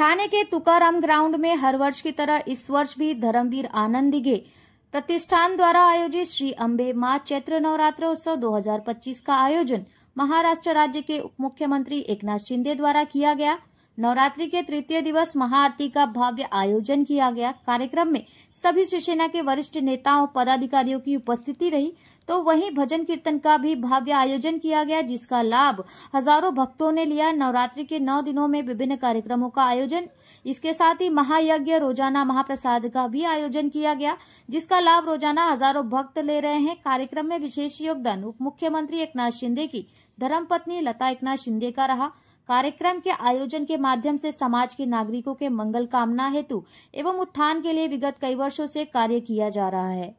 ठाणे के Tukaram ground में हर वर्ष की तरह इस वर्ष भी धर्मवीर आनंद दिघे प्रतिष्ठान द्वारा आयोजित श्री अंबे मां चैत्र नवरात्र उत्सव 2025 का आयोजन महाराष्ट्र राज्य के उप मुख्यमंत्री एकनाथ शिंदे द्वारा किया गया। नवरात्रि के तृतीय दिवस महाआरती का भव्य आयोजन किया गया। कार्यक्रम में सभी शिवसेना के वरिष्ठ नेताओं पदाधिकारियों की उपस्थिति रही, तो वहीं भजन कीर्तन का भी भव्य आयोजन किया गया, जिसका लाभ हजारों भक्तों ने लिया। नवरात्रि के 9 दिनों में विभिन्न कार्यक्रमों का आयोजन, इसके साथ ही महायज्ञ रोजाना महाप्रसाद का भी आयोजन किया गया, जिसका लाभ रोजाना हजारों भक्त ले रहे हैं। कार्यक्रम में विशेष योगदान उप मुख्यमंत्री एकनाथ शिंदे की धर्मपत्नी लता एकनाथ शिंदे का रहा। कार्यक्रम के आयोजन के माध्यम से समाज के नागरिकों के मंगल कामना हेतु एवं उत्थान के लिए विगत कई वर्षों से कार्य किया जा रहा है।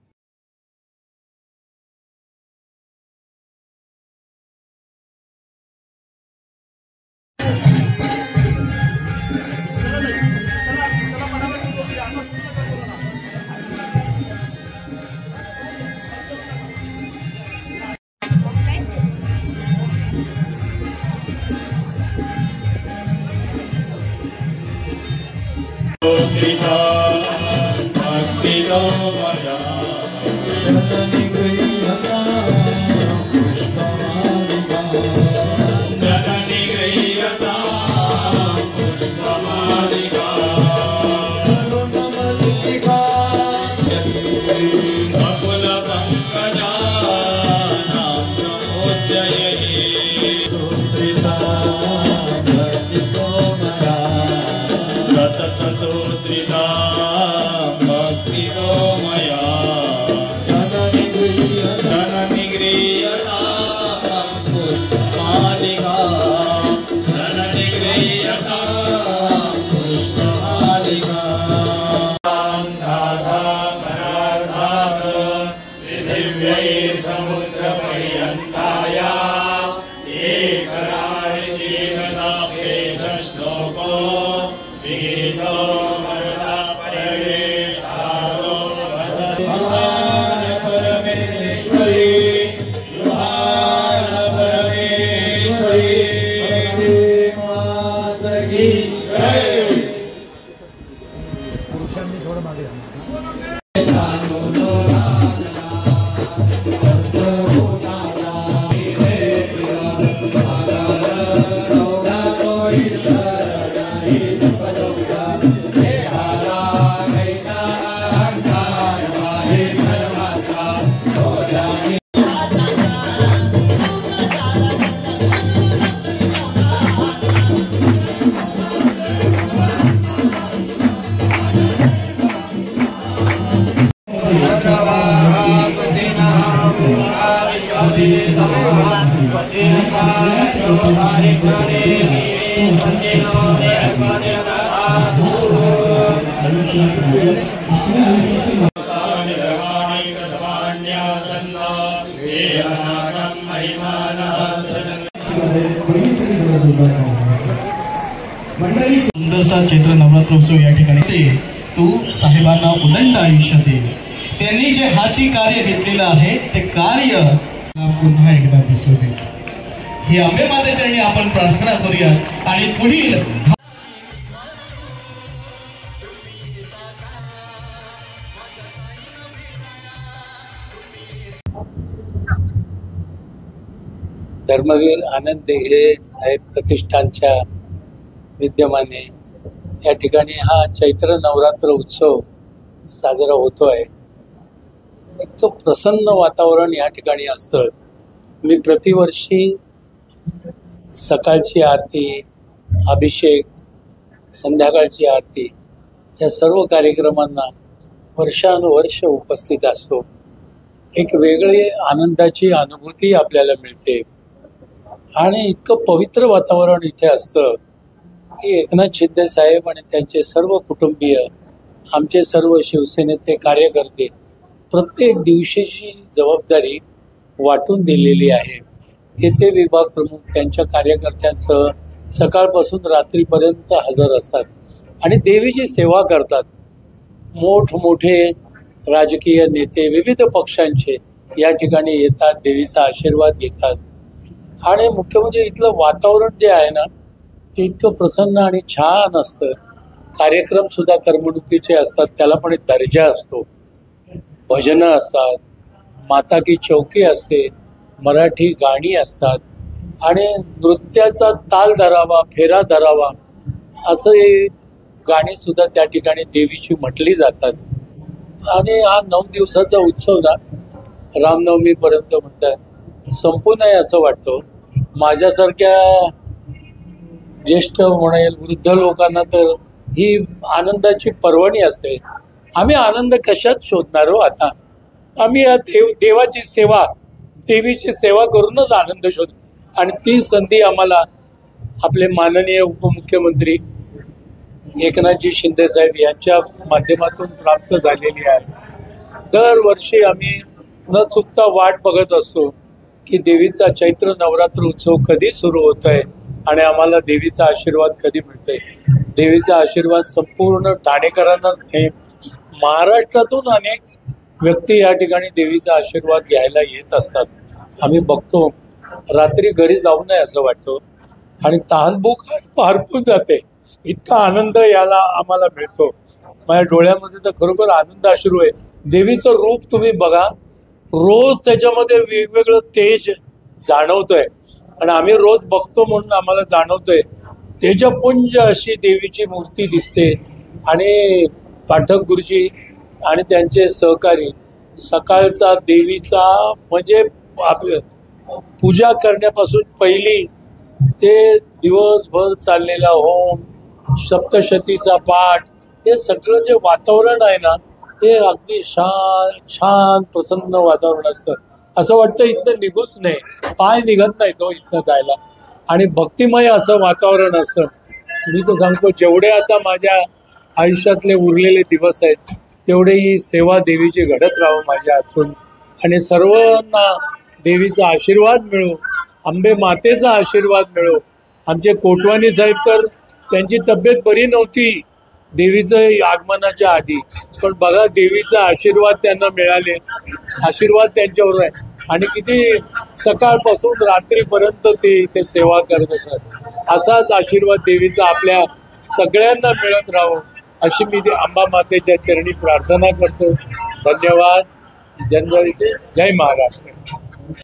सुंदरसा चैत्र नवरात्रोत्सव या ठिकाणी तू साहेबांना उदंड आयुष्य दे। त्यांनी जे हाती कार्य घेतलेलं आहे ते कार्य पुन्हा एकदा दिसू दे, ही अंबे मातेचरणी आपण प्रार्थना करूया आणि पुढील धर्मवीर आनंद दिघे साहेब प्रतिष्ठानच्या विद्यमाने या ठिकाणी हा चैत्र नवरात्र उत्सव साजरा होतो आहे। इतकं प्रसन्न वातावरण या ठिकाणी असतं। मी प्रतिवर्षी सकाळची आरती, अभिषेक, संध्याकाळची आरती या सर्व कार्यक्रमांना वर्षानुवर्ष उपस्थित असतो। एक वेगळी आनंदाची अनुभूती आपल्याला मिळते आणि इतकं पवित्र वातावरण इथे असतं की एकनाथ शिंदे साहेब आणि त्यांचे सर्व कुटुंबीय, आमचे सर्व शिवसेनेचे कार्यकर्ते प्रत्येक दिवशीची जबाबदारी वाटून दिलेली आहे। ते विभाग प्रमुख त्यांच्या कार्यकर्त्यांसह सकाळपासून रात्रीपर्यंत हजर असतात आणि देवीची सेवा करतात। मोठमोठे राजकीय नेते विविध पक्षांचे या ठिकाणी येतात, देवीचा आशीर्वाद घेतात आणि मुख्य म्हणजे इथलं वातावरण जे आहे ना ते इतकं प्रसन्न आणि छान असतं कार्यक्रम सुद्धा करमणुकीचे असतात, त्याला पण एक दर्जा असतो. भजनं असतात, माता की चौकी असते, मराठी गाणी असतात आणि नृत्याचा ताल धरावा, फेरा धरावा असं गाणी सुद्धा त्या ठिकाणी देवीची म्हटली जातात. आणि हा 9 दिवसाचा उत्सव ना रामनवमीपर्यंत म्हणतात संपू नये असं वाटतं. माझ्यासारख्या ज्येष्ठ म्हणेल वृद्ध लोकांना तर ही आनंदाची पर्वणी असते. आम्ही आनंद कशात शोधणार हो? आता आम्ही या देवाची सेवा, देवीची सेवा करूनच आनंद शोधू. आणि ती संधी आम्हाला आपले माननीय उपमुख्यमंत्री एकनाथजी शिंदे साहेब यांच्या माध्यमातून प्राप्त झालेली आहे. दरवर्षी आम्ही न चुकता वाट बघत असतो की देवीचा चैत्र नवरात्र उत्सव कधी सुरू होत आहे आणि आम्हाला देवीचा आशीर्वाद कधी मिळतोय. देवीचा आशीर्वाद संपूर्ण ठाणेकरांनाच नाही, महाराष्ट्रातून अनेक व्यक्ती या ठिकाणी देवीचा आशीर्वाद घ्यायला येत असतात. आम्ही बघतो, रात्री घरी जाऊ नये असं वाटतं आणि तहानभूक हरपून जाते. इतका आनंद याला आम्हाला मिळतो. माझ्या डोळ्यामध्ये तर खरोखर आनंद अश्रू आहे. देवीचं रूप तुम्ही बघा, रोज त्याच्यामध्ये वेगवेगळं तेज जाणवतोय आणि आम्ही रोज बघतो म्हणून आम्हाला जाणवतोय. तेजपुंज अशी देवीची मूर्ती दिसते आणि पाठक गुरुजी आणि त्यांचे सहकारी सकाळचा देवीचा म्हणजे पूजा करण्यापासून पहिली ते दिवसभर चाललेला होम, सप्तशतीचा पाठ, हे सगळं जे वातावरण आहे ना हे अगदी छान प्रसन्न वातावरण असतं. असं वाटतं इथनं निघूच नाही, पाय निघत नाही तो इथनं जायला. आणि भक्तिमय असं वातावरण असतं. मी तर सांगतो, जेवढे आता माझ्या आयुष्यातले उरलेले दिवस आहेत तेवढे ही सेवा देवीची घडत राहावं माझ्या हातून आणि सर्वांना देवीचा आशीर्वाद मिळो, अंबे मातेचा आशीर्वाद मिळो. आमचे कोटवानी साहेब तर त्यांची तब्येत बरी नव्हती देवीचं आगमनाच्या आधी, पण बघा देवीचा आशीर्वाद त्यांना मिळाले, आशीर्वाद त्यांच्यावर आहे आणि किती सकाळपासून रात्रीपर्यंत ते इथे सेवा करत असतात. असाच आशीर्वाद देवीचा आपल्या सगळ्यांना मिळत राहो अशी मी अंबा मातेच्या चरणी प्रार्थना करतो. धन्यवाद. जय महाराष्ट्र.